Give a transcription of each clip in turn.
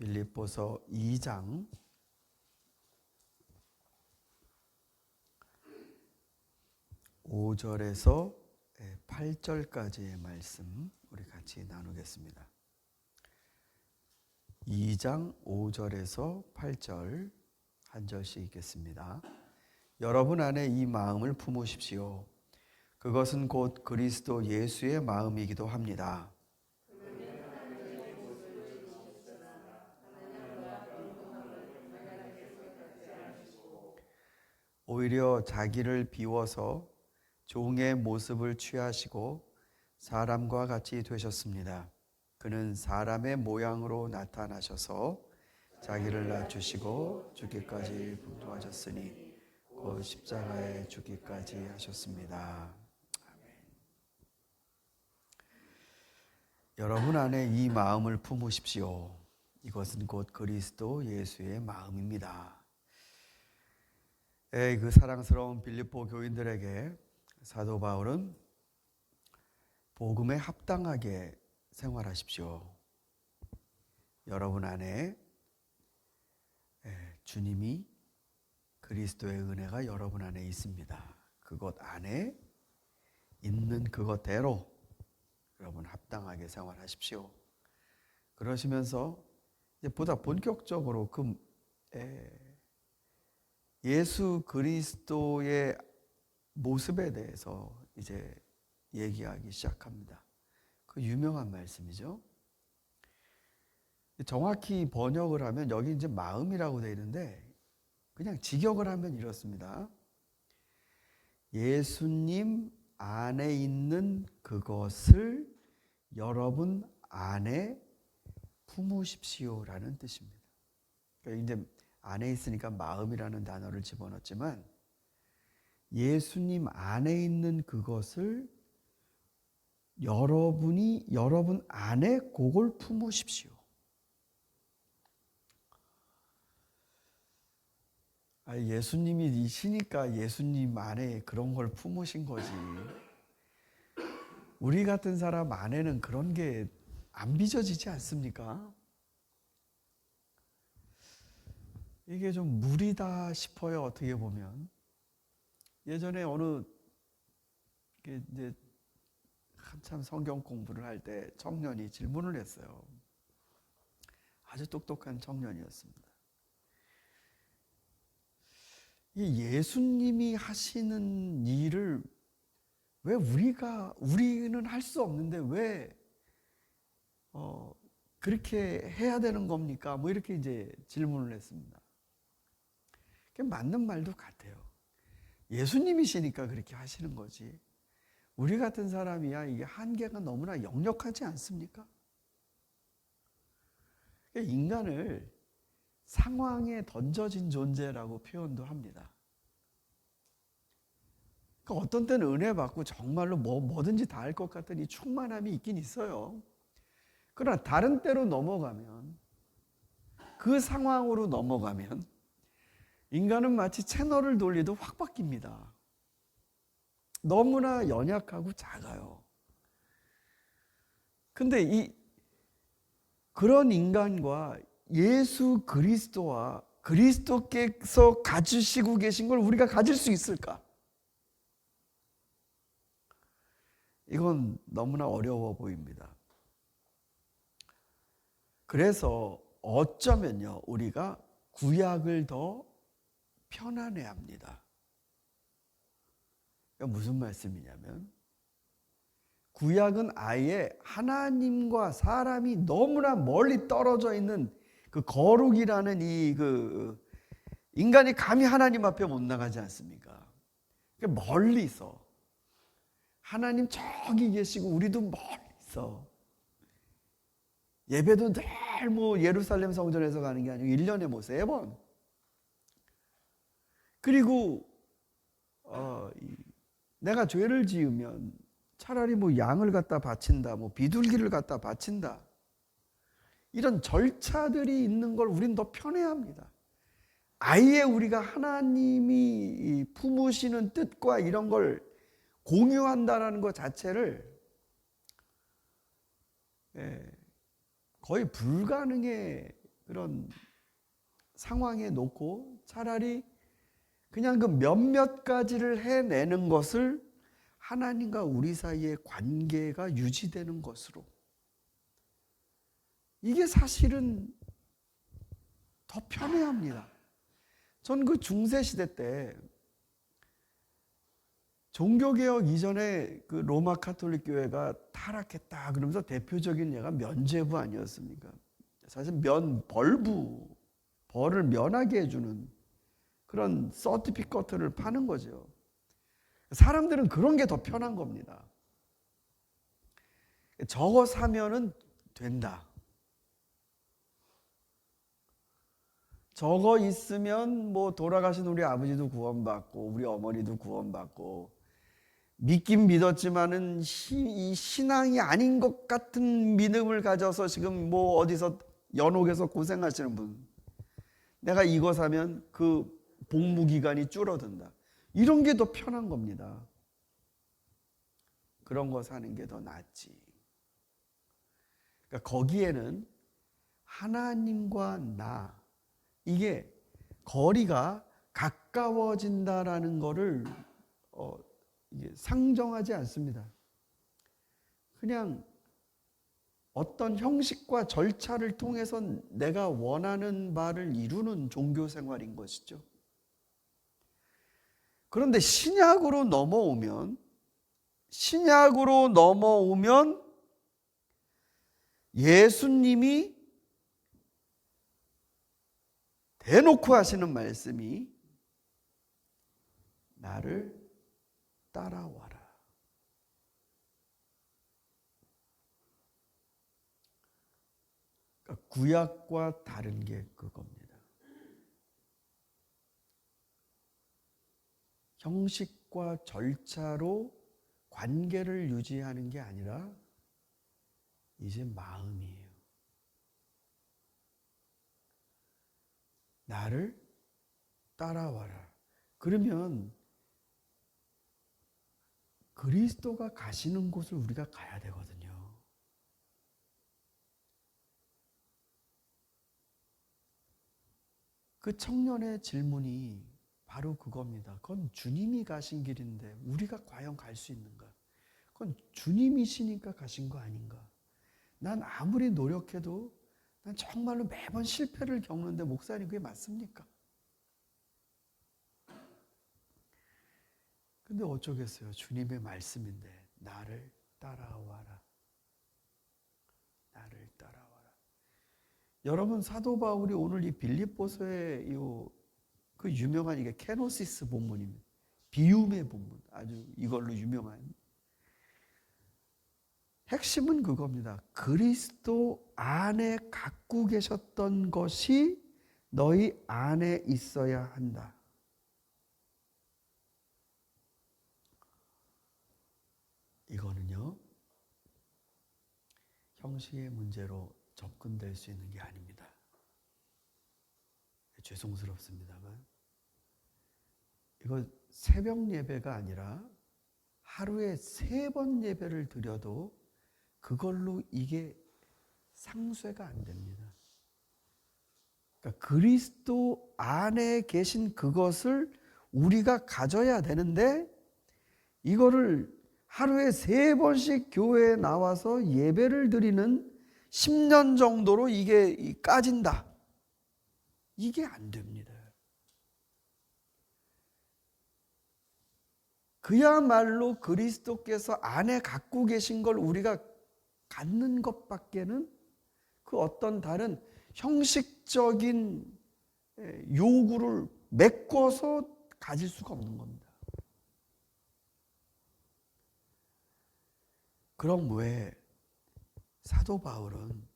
빌립보서 2장 5절에서 8절까지의 말씀 우리 같이 나누겠습니다. 2장 5절에서 8절 한 절씩 읽겠습니다. 여러분 안에 이 마음을 품으십시오. 그것은 곧 그리스도 예수의 마음이기도 합니다. 오히려 자기를 비워서 종의 모습을 취하시고 사람과 같이 되셨습니다. 그는 사람의 모양으로 나타나셔서 자기를 낮추시고 죽기까지 분투하셨으니 곧 십자가에 죽기까지 하셨습니다. 아멘. 여러분 안에 이 마음을 품으십시오. 이것은 곧 그리스도 예수의 마음입니다. 그 사랑스러운 빌립보 교인들에게 사도 바울은 복음에 합당하게 생활하십시오. 여러분 안에 주님이 그리스도의 은혜가 여러분 안에 있습니다. 그것 안에 있는 그것대로 여러분 합당하게 생활하십시오. 그러시면서 이제 보다 본격적으로 예수 그리스도의 모습에 대해서 이제 얘기하기 시작합니다. 그 유명한 말씀이죠. 정확히 번역을 하면 여기 이제 마음이라고 되어 있는데 그냥 직역을 하면 이렇습니다. 예수님 안에 있는 그것을 여러분 안에 품으십시오라는 뜻입니다. 그러니까 이제 안에 있으니까 마음이라는 단어를 집어넣었지만 예수님 안에 있는 그것을 여러분 안에 그걸 품으십시오. 예수님이시니까 예수님 안에 그런 걸 품으신 거지. 우리 같은 사람 안에는 그런 게 안 빚어지지 않습니까? 이게 좀 무리다 싶어요. 어떻게 보면 예전에 어느 이제 한참 성경 공부를 할 때 청년이 질문을 했어요. 아주 똑똑한 청년이었습니다. 이 예수님이 하시는 일을 왜 우리는 할 수 없는데 왜 그렇게 해야 되는 겁니까? 뭐 이렇게 이제 질문을 했습니다. 그게 맞는 말도 같아요. 예수님이시니까 그렇게 하시는 거지. 우리 같은 사람이야 이게 한계가 너무나 역력하지 않습니까? 인간을 상황에 던져진 존재라고 표현도 합니다. 그러니까 어떤 때는 은혜 받고 정말로 뭐든지 다 할 것 같은 이 충만함이 있긴 있어요. 그러나 다른 때로 넘어가면 그 상황으로 넘어가면 인간은 마치 채널을 돌리도 확 바뀝니다. 너무나 연약하고 작아요. 근데 그런 인간과 예수 그리스도와 그리스도께서 가지시고 계신 걸 우리가 가질 수 있을까? 이건 너무나 어려워 보입니다. 그래서 어쩌면요, 우리가 구약을 더 편안해 합니다. 그러니까 무슨 말씀이냐면 구약은 아예 하나님과 사람이 너무나 멀리 떨어져 있는 그 거룩이라는 인간이 감히 하나님 앞에 못 나가지 않습니까? 그러니까 멀리서 하나님 저기 계시고 우리도 멀리서 예배도 늘 예루살렘 성전에서 가는 게 아니고 1년에 3번. 그리고 내가 죄를 지으면 차라리 양을 갖다 바친다, 비둘기를 갖다 바친다. 이런 절차들이 있는 걸 우린 더 편해합니다. 아예 우리가 하나님이 품으시는 뜻과 이런 걸 공유한다라는 것 자체를 거의 불가능에 그런 상황에 놓고 차라리 그냥 그 몇몇 가지를 해내는 것을 하나님과 우리 사이의 관계가 유지되는 것으로, 이게 사실은 더 편해합니다. 전 그 중세시대 때 종교개혁 이전에 그 로마 가톨릭 교회가 타락했다 그러면서 대표적인 예가 면죄부 아니었습니까? 사실 벌을 면하게 해주는 그런 서티피커트를 파는 거죠. 사람들은 그런 게 더 편한 겁니다. 저거 사면은 된다. 저거 있으면 뭐 돌아가신 우리 아버지도 구원받고 우리 어머니도 구원받고, 믿긴 믿었지만은 이 신앙이 아닌 것 같은 믿음을 가져서 지금 뭐 어디서 연옥에서 고생하시는 분, 내가 이거 사면 그 복무 기간이 줄어든다. 이런 게 더 편한 겁니다. 그런 거 사는 게 더 낫지. 그러니까 거기에는 하나님과 나, 이게 거리가 가까워진다라는 거를 이게 상정하지 않습니다. 그냥 어떤 형식과 절차를 통해서 내가 원하는 바를 이루는 종교 생활인 것이죠. 그런데 신약으로 넘어오면 예수님이 대놓고 하시는 말씀이 나를 따라와라. 그러니까 구약과 다른 게 그겁니다. 형식과 절차로 관계를 유지하는 게 아니라 이제 마음이에요. 나를 따라와라. 그러면 그리스도가 가시는 곳을 우리가 가야 되거든요. 그 청년의 질문이 바로 그겁니다. 그건 주님이 가신 길인데 우리가 과연 갈 수 있는가? 그건 주님이시니까 가신 거 아닌가? 난 아무리 노력해도 난 정말로 매번 실패를 겪는데 목사님 그게 맞습니까? 근데 어쩌겠어요. 주님의 말씀인데 나를 따라와라. 나를 따라와라. 여러분, 사도 바울이 오늘 이 빌립보서의 그 유명한 이게 케노시스 본문입니다. 비움의 본문. 아주 이걸로 유명한. 핵심은 그겁니다. 그리스도 안에 갖고 계셨던 것이 너희 안에 있어야 한다. 이거는요, 형식의 문제로 접근될 수 있는 게 아닙니다. 죄송스럽습니다만 이거 새벽 예배가 아니라 하루에 3번 예배를 드려도 그걸로 이게 상쇄가 안 됩니다. 그러니까 그리스도 안에 계신 그것을 우리가 가져야 되는데, 이거를 하루에 3번씩 교회에 나와서 예배를 드리는 10년 정도로 이게 까진다. 이게 안 됩니다. 그야말로 그리스도께서 안에 갖고 계신 걸 우리가 갖는 것밖에는 그 어떤 다른 형식적인 요구를 메꿔서 가질 수가 없는 겁니다. 그럼 왜 사도 바울은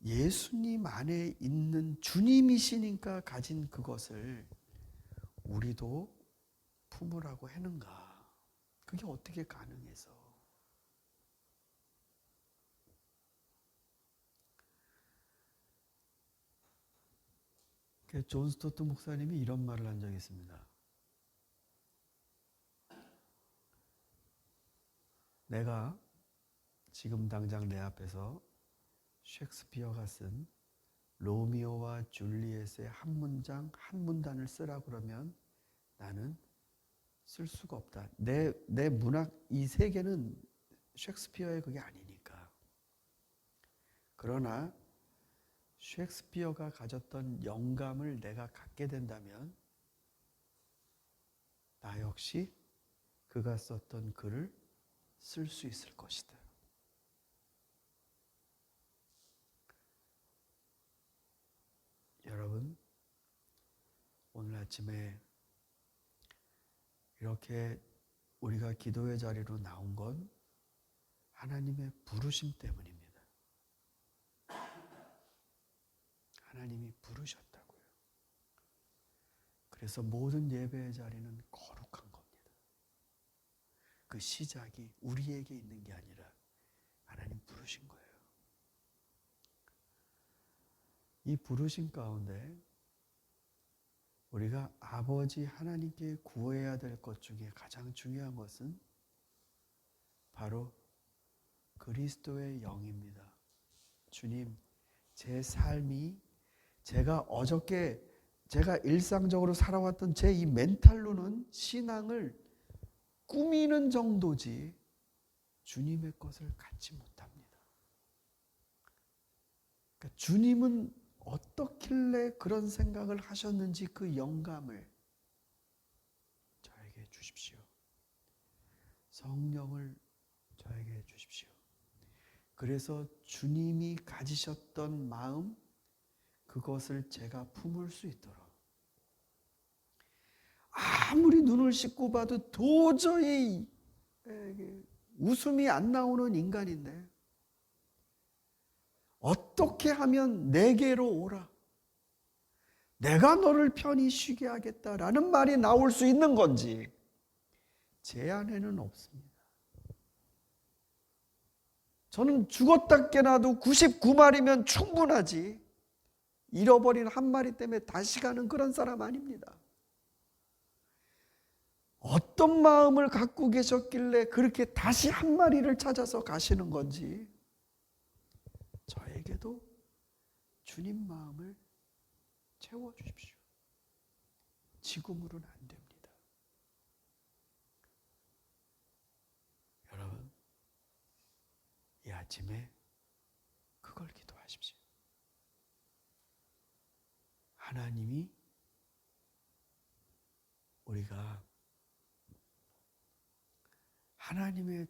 예수님 안에 있는 주님이시니까 가진 그것을 우리도 품으라고 하는가? 그게 어떻게 가능해서? 존 스토트 목사님이 이런 말을 한 적이 있습니다. 내가 지금 당장 내 앞에서 셰익스피어가 쓴 로미오와 줄리엣의 한 문장, 한 문단을 쓰라 그러면 나는 쓸 수가 없다. 내 문학 이 세계는 셰익스피어의 그게 아니니까. 그러나 셰익스피어가 가졌던 영감을 내가 갖게 된다면 나 역시 그가 썼던 글을 쓸 수 있을 것이다. 여러분, 오늘 아침에 이렇게 우리가 기도의 자리로 나온 건 하나님의 부르심 때문입니다. 하나님이 부르셨다고요. 그래서 모든 예배의 자리는 거룩한 겁니다. 그 시작이 우리에게 있는 게 아니라 하나님 부르신 거예요. 이 부르심 가운데 우리가 아버지 하나님께 구해야 될 것 중에 가장 중요한 것은 바로 그리스도의 영입니다. 주님, 제 삶이 제가 일상적으로 살아왔던 제 이 멘탈로는 신앙을 꾸미는 정도지 주님의 것을 갖지 못합니다. 그러니까 주님은 어떻길래 그런 생각을 하셨는지 그 영감을 저에게 주십시오. 성령을 저에게 주십시오. 그래서 주님이 가지셨던 마음, 그것을 제가 품을 수 있도록. 아무리 눈을 씻고 봐도 도저히 웃음이 안 나오는 인간인데 어떻게 하면 내게로 오라, 내가 너를 편히 쉬게 하겠다라는 말이 나올 수 있는 건지 제 안에는 없습니다. 저는 죽었다 깨나도 99마리면 충분하지 잃어버린 한 마리 때문에 다시 가는 그런 사람 아닙니다. 어떤 마음을 갖고 계셨길래 그렇게 다시 한 마리를 찾아서 가시는 건지 저에게도 주님 마음을 채워주십시오. 지금으로는 안 됩니다. 여러분, 이 아침에 그걸 기도하십시오. 하나님이 우리가 하나님의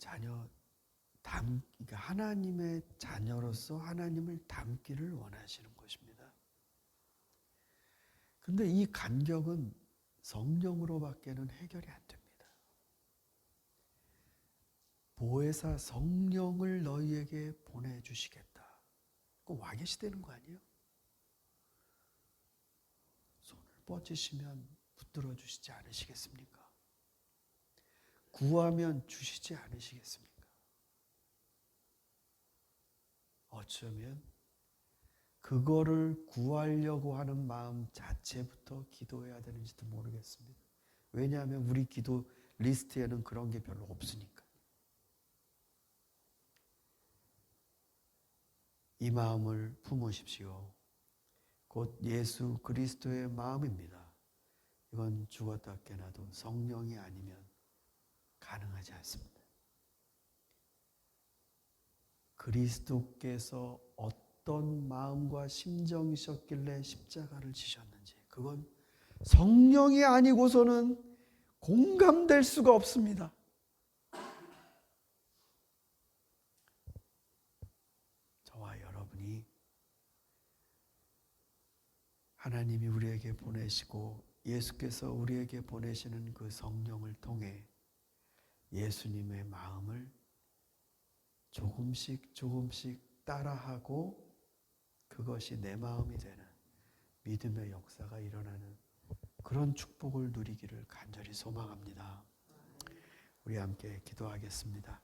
그러니까 하나님의 자녀로서 하나님을 닮기를 원하시는 것입니다. 그런데 이 간격은 성령으로밖에는 해결이 안 됩니다. 보혜사 성령을 너희에게 보내주시겠다. 꼭 와 계시다는 거 아니에요? 손을 뻗으시면 붙들어 주시지 않으시겠습니까? 구하면 주시지 않으시겠습니까? 어쩌면 그거를 구하려고 하는 마음 자체부터 기도해야 되는지도 모르겠습니다. 왜냐하면 우리 기도 리스트에는 그런 게 별로 없으니까. 이 마음을 품으십시오. 곧 예수 그리스도의 마음입니다. 이건 죽었다 깨나도 성령이 아니면 가능하지 않습니다. 그리스도께서 어떤 마음과 심정이셨길래 십자가를 지셨는지 그건 성령이 아니고서는 공감될 수가 없습니다. 저와 여러분이 하나님이 우리에게 보내시고 예수께서 우리에게 보내시는 그 성령을 통해 예수님의 마음을 조금씩 따라하고 그것이 내 마음이 되는 믿음의 역사가 일어나는 그런 축복을 누리기를 간절히 소망합니다. 우리 함께 기도하겠습니다.